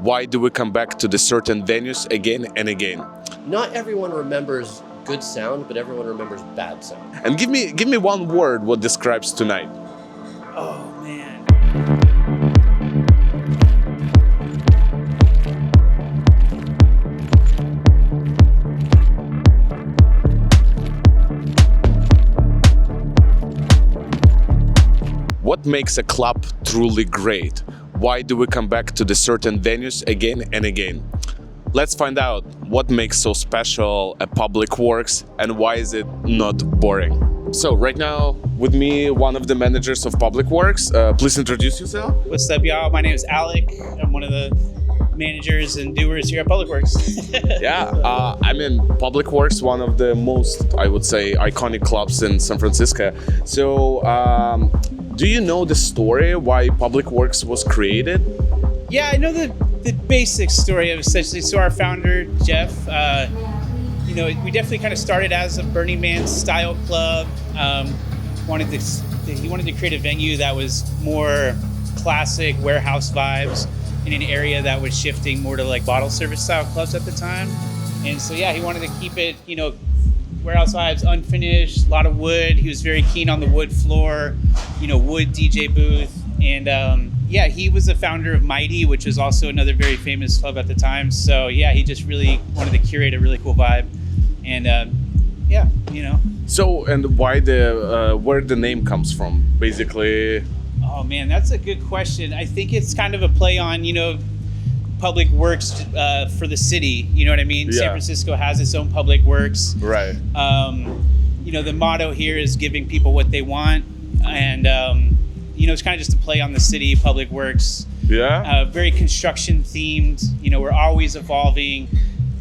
Why do we come back to the certain venues again and again? Not everyone remembers good sound, but everyone remembers bad sound. And give me one word what describes tonight. Oh man. What makes a club truly great? Why do we come back to the certain venues again and again? Let's find out what makes so special a public works and why is it not boring. So right now with me, one of the managers of Public Works. Please introduce yourself. What's up, y'all? My name is Alec. I'm one of the managers and doers here at Public Works. Yeah, I'm in Public Works, one of the most, I would say, iconic clubs in San Francisco. So, do you know the story why Public Works was created? Yeah, I know the basic story of essentially. So our founder, Jeff, we definitely kind of started as a Burning Man style club. He wanted to create a venue that was more classic warehouse vibes in an area that was shifting more to like bottle service style clubs at the time. And so, yeah, he wanted to keep it, warehouse vibes, unfinished, a lot of wood. He was very keen on the wood floor, wood DJ booth. And he was the founder of Mighty, which was also another very famous club at the time. So yeah, he just really wanted to curate a really cool vibe. And So, and why where the name comes from, basically? Oh man, that's a good question. I think it's kind of a play on, Public Works for the city. You know what I mean? Yeah. San Francisco has its own Public Works. Right. The motto here is giving people what they want. And, it's kind of just a play on the city, Public Works. Yeah. Very construction themed. We're always evolving,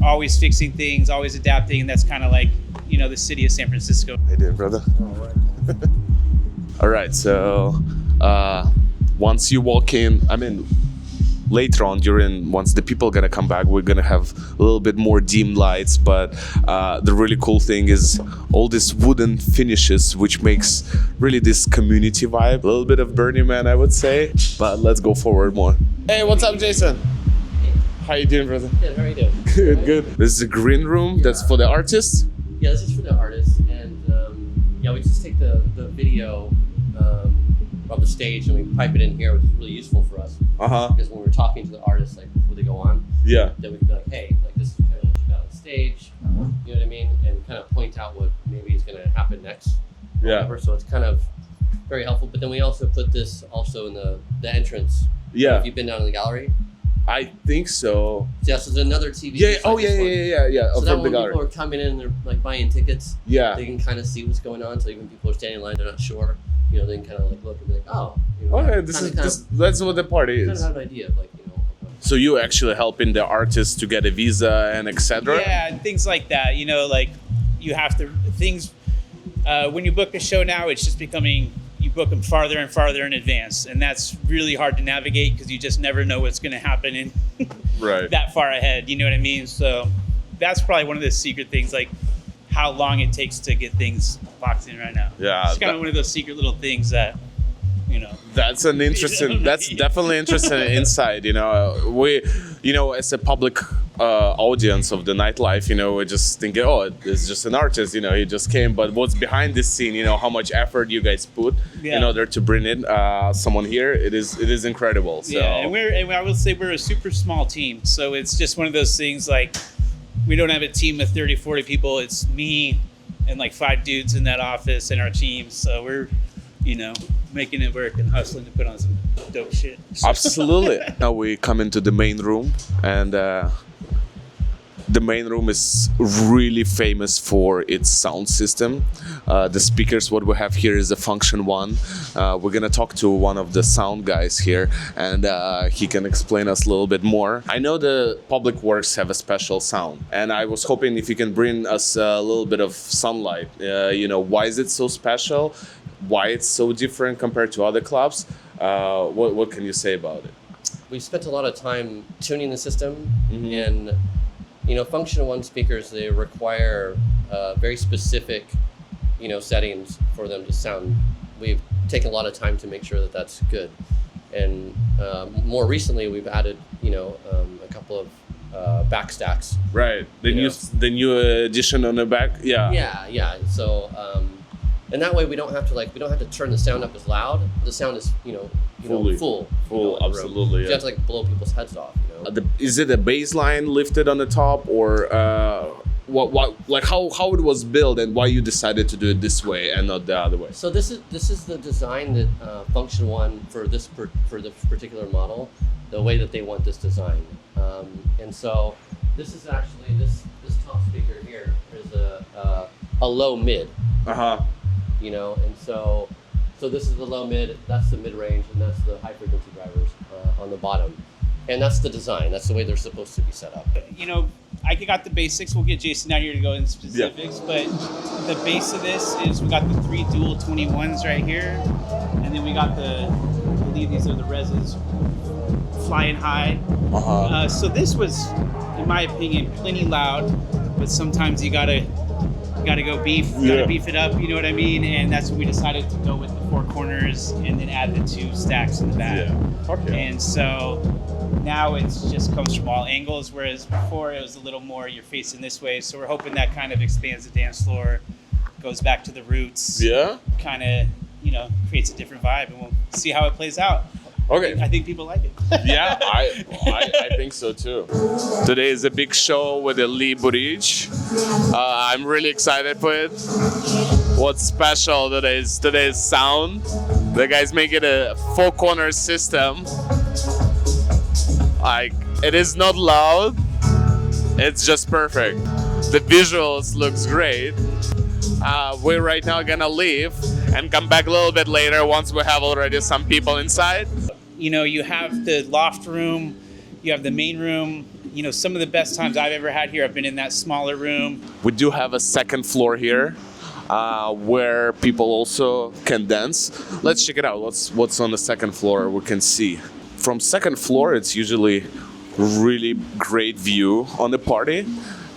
always fixing things, always adapting. And that's kind of like, the city of San Francisco. Hey there, brother. All right. So, once you walk in, later on once the people are gonna come back, we're gonna have a little bit more dim lights, but the really cool thing is all these wooden finishes, which makes really this community vibe, a little bit of Burning Man, I would say. But let's go forward more. Hey, what's up, Jason? How you doing, brother? Good, how are you doing? Good, good. This is a green room that's for the artists. Yeah, this is for the artists, and we just take the video from the stage and we pipe it in here, which is really useful for us. Because when we're talking to the artists, like before they go on, Yeah. then we can be like, hey, like this is kind of what you got on stage, you know what I mean, and kind of point out what maybe is going to happen next. or Yeah. whatever. So it's kind of very helpful. But then we also put this also in the entrance. Yeah. If you've been down in the gallery. I think so. Yeah, so there's another TV. Yeah. beside Oh, this one. yeah. So From that the when gallery. people are coming in and they're like buying tickets, Yeah. they can kind of see what's going on. So even people are standing in line, they're not sure. You know, they can kind of like look and be like, oh, you know, Okay, that's what the party kind of is. have an idea of like, you know. So you actually helping the artists to get a visa and etc. Yeah, and things like that. You know, like you have to things. When you book a show now, it's just becoming you book them farther and farther in advance, and that's really hard to navigate because you just never know what's going to happen in Right. that far ahead. You know what I mean? So that's probably one of the secret things, like how long it takes to get things locked in right now. Yeah, it's kind of one of those secret little things that, you know. That's an interesting. That's definitely interesting insight. You know, we, as a public audience of the nightlife, we're just thinking, oh, it's just an artist. He just came. But what's behind this scene? How much effort you guys put in order to bring in someone here. It is incredible. So. Yeah, and I will say we're a super small team. So it's just one of those things like we don't have a team of 30, 40 people. It's me and like 5 dudes in that office and our team. So we're, making it work and hustling to put on some dope shit. Absolutely. Now we come into the main room, and the main room is really famous for its sound system. The speakers, what we have here is a Function One. We're gonna talk to one of the sound guys here, and he can explain us a little bit more. I know the Public Works have a special sound, and I was hoping if you can bring us a little bit of sunlight. Why is it so special? Why it's so different compared to other clubs? What can you say about it? We spent a lot of time tuning the system, and Function One speakers, they require very specific settings for them to sound. We've taken a lot of time to make sure that that's good, and more recently we've added a couple of back stacks. Right. The new addition on the back. Yeah. Yeah. So, and that way we don't have to turn the sound up as loud. The sound is, full. Absolutely. You have to like blow people's heads off. Is it a bass line lifted on the top, or what? Like how it was built, and why you decided to do it this way and not the other way? So this is the design that Function One for this particular model, the way that they want this design. And so this is actually this top speaker here is a low mid. And so this is the low mid, that's the mid range, and that's the high frequency drivers on the bottom. And that's the design. That's the way they're supposed to be set up. I got the basics. We'll get Jason down here to go in specifics, but the base of this is we got the 3 dual 21s right here, and then we got I believe these are the Reses flying high. So this was, in my opinion, plenty loud, but sometimes you gotta go beef. You gotta beef it up. You know what I mean? And that's when we decided to go with the 4 corners and then add the 2 stacks in the back. And so now it's just comes from all angles, whereas before it was a little more you're facing this way. So we're hoping that kind of expands the dance floor, goes back to the roots. Kind of, creates a different vibe, and we'll see how it plays out. I think people like it. I think so too. Today is a big show with the Lee Burridge. I'm really excited for it. What's special today's sound. The guys make it a 4 corner system. Like, it is not loud. It's just perfect. The visuals looks great. We're right now gonna leave and come back a little bit later once we have already some people inside. You have the loft room, you have the main room. Some of the best times I've ever had here, I've been in that smaller room. We do have a second floor here where people also can dance. Let's check it out. What's on the second floor we can see. From second floor, it's usually really great view on the party.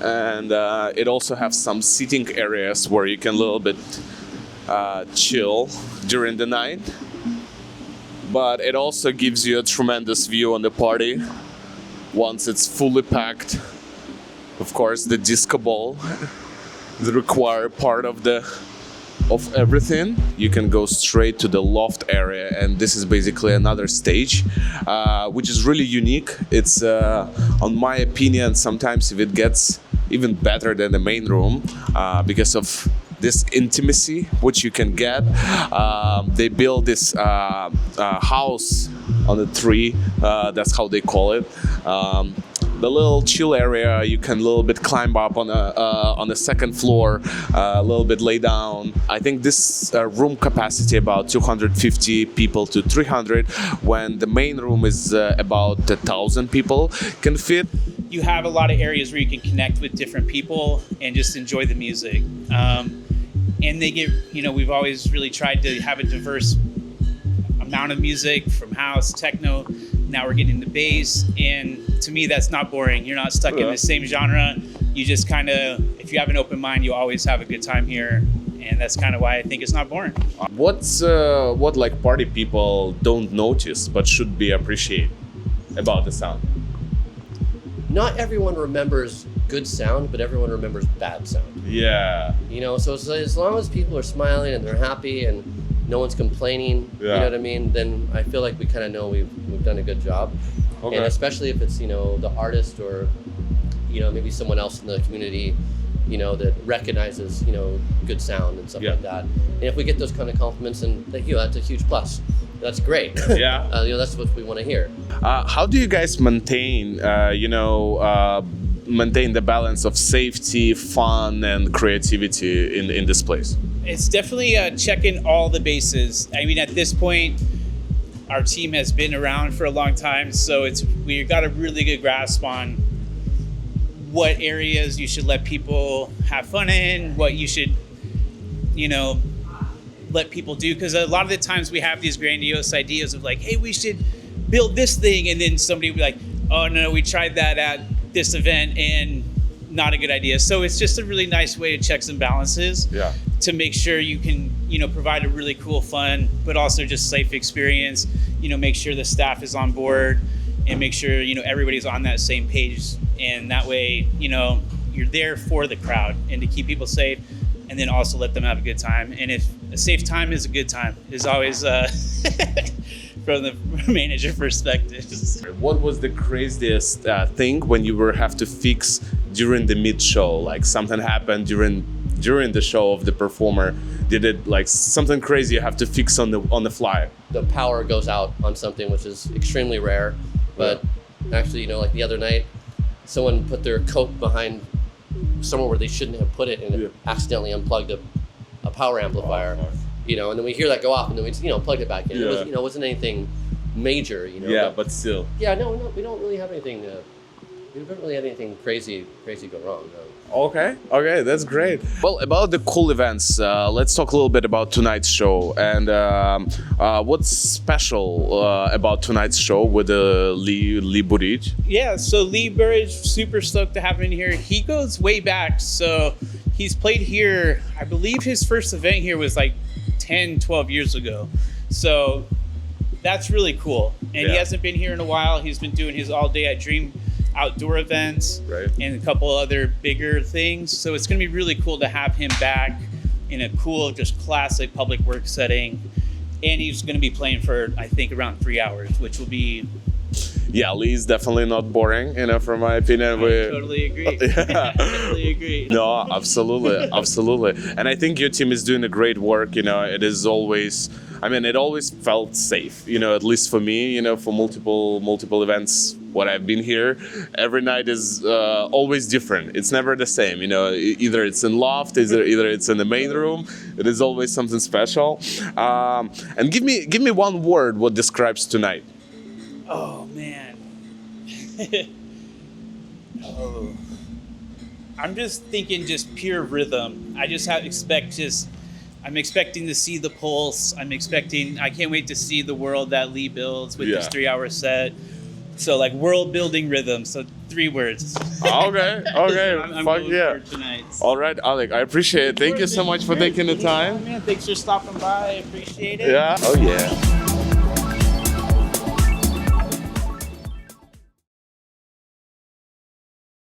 And it also has some seating areas where you can a little bit chill during the night. But it also gives you a tremendous view on the party once it's fully packed. Of course, the disco ball, the required part of everything. You can go straight to the loft area, and this is basically another stage, which is really unique. It's, on my opinion, sometimes if it gets even better than the main room because of this intimacy which you can get. They build this house on the tree, that's how they call it. The little chill area, you can a little bit climb up on the second floor, a little bit lay down. I think this room capacity about 250 people to 300, when the main room is about 1,000 people can fit. You have a lot of areas where you can connect with different people and just enjoy the music. And they get, we've always really tried to have a diverse amount of music, from house, techno. Now we're getting the bass, and to me that's not boring. You're not stuck in the same genre. You just kind of, if you have an open mind, you'll always have a good time here, and that's kind of why I think it's not boring. What like party people don't notice but should be appreciate about the sound? Not everyone remembers good sound, but everyone remembers bad sound. So as long as people are smiling and they're happy and no one's complaining, you know what I mean, then I feel like we kind of know we've done a good job. And especially if it's, the artist or, maybe someone else in the community, that recognizes, good sound and stuff like that. And if we get those kind of compliments, then that's a huge plus. That's great. That's what we want to hear. How do you guys maintain, maintain the balance of safety, fun, and creativity in this place? It's definitely checking all the bases. I mean, at this point, our team has been around for a long time, so we got a really good grasp on what areas you should let people have fun in, what you should, let people do. Because a lot of the times we have these grandiose ideas of like, hey, we should build this thing, and then somebody will be like, oh no, we tried that at this event and not a good idea. So it's just a really nice way to check some balances to make sure you can, provide a really cool, fun, but also just safe experience, make sure the staff is on board and make sure, everybody's on that same page. And that way, you're there for the crowd and to keep people safe, and then also let them have a good time. And if a safe time is a good time, is always from the manager perspective. What was the craziest thing when you have to fix during the mid-show? Like something happened during the show of the performer. Did it like something crazy you have to fix on the fly? The power goes out on something, which is extremely rare. But actually, like the other night, someone put their coat behind somewhere where they shouldn't have put it, and it accidentally unplugged a power amplifier. And then we hear that go off, and then we just, plugged it back in. Yeah. It wasn't anything major, Yeah, but still. Yeah, no, we don't really have anything. We don't really have anything crazy go wrong. No. Okay, that's great. Well, about the cool events, let's talk a little bit about tonight's show and what's special about tonight's show with Lee Burridge. Yeah, so Lee Burridge, super stoked to have him here. He goes way back, so he's played here. I believe his first event here was like 10, 12 years ago. So that's really cool. And he hasn't been here in a while. He's been doing his All Day at Dream outdoor events, right, and a couple other bigger things. So it's going to be really cool to have him back in a cool, just classic public work setting. And he's going to be playing for, I think, around 3 hours, which will be... Yeah, Lee's definitely not boring, from my opinion. I totally agree. Yeah. Totally agree. No, absolutely. And I think your team is doing a great work. It is always, it always felt safe, at least for me, for multiple events. What I've been here, every night is always different. It's never the same, either it's in Loft, either it's in the main room. It is always something special. And give me one word what describes tonight. Oh man. I'm just thinking just pure rhythm. I just I'm expecting to see the pulse. I can't wait to see the world that Lee builds with this 3-hour set. So like world building rhythm. So 3 words. Okay. I'm Fuck going yeah. for tonight. All right, Alec, I appreciate it. Thank you so much for taking the time. Man, thanks for stopping by. I appreciate it. Yeah. Oh yeah.